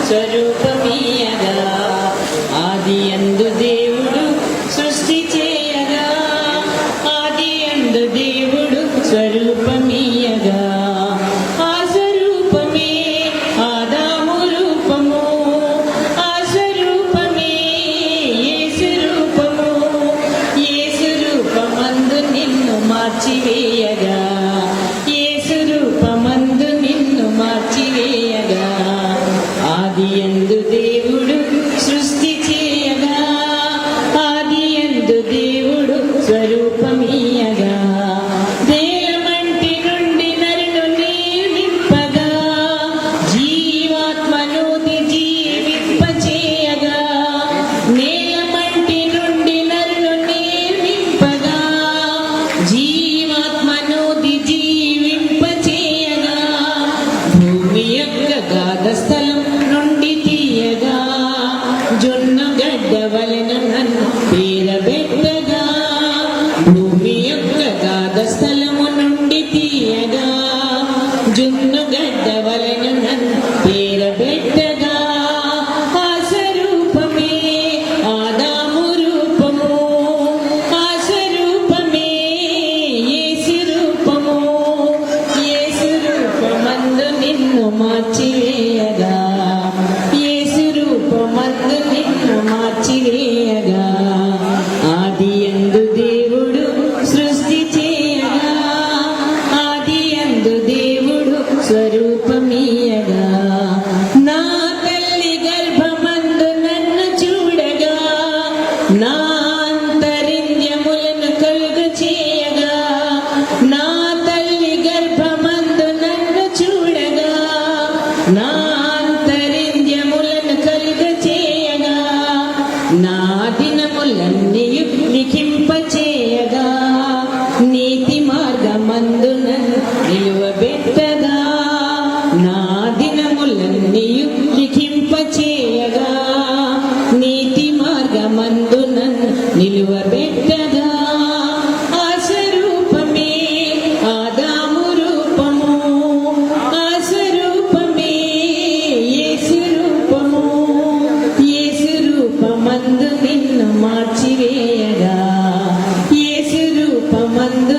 స్వరూపమీయగా ఆది యందు దేవుడు సృష్టి చేయగా ఆది యందు దేవుడు స్వరూపమీయగా ఆ స్వరూపమే ఆదాము రూపము ఆ స్వరూపమే యేసు రూపము యేసు రూపమందు నిన్ను మార్చివేయగా యేసు రూపమందు నిన్ను మార్చివేయగా ఆది యందు దేవుడు సృష్టి చేయగా ఆది యందు దేవుడు స్వరూపమీయగా దేహమంటి నుండి నరును నిర్మింపగా జీవాత్మను జీవింపచేయగా నేలమంటి నుండి నరును నిర్మింపగా జీవాత్మను జీవింపచేయగా భూమి యొక్క గాఢ స్థలం నుండి తీయగా జొన్న గడ్డ వలన నన్ను పేరబెట్టగా భూమి యొక్క గాఢ స్థలము నుండి తీయగా జొన్న గడ్డ వలన నన్ను పేరబెట్టగా ఆ స్వరూపమే ఆదాము రూపము ఆ స్వరూపమే యేసు రూపము యేసు రూపమందు నిన్ను మార్చివేయగా యేసు రూపమందు నిన్ను మార్చివేయగా ఆది యందు దేవుడు సృష్టి చేయగా ఆది యందు దేవుడు స్వరూపమీయగా నా తల్లి గర్భమందు నన్ను చూడగా నా అంతరింద్రియములను కలుగ చేయగా నా తల్లి గర్భమందు నన్ను చూడగా నా అంతరింద్రియములను కలుగ చేయగా నా దినములన్నీయు లిఖింపచేయగా నీతి మార్గమందు నన్ను నిలువబెట్టగా నా దినములన్నీయు లిఖింపచేయగా నీతి మార్గమందు నన్ను నిలువబెట్టగా ఆ స్వరూపమే ఆదాము రూపము ఆ స్వరూపమే యేసు రూపము యేసు రూపమందు నిన్ను మార్చివేయగా యేసు రూపమందు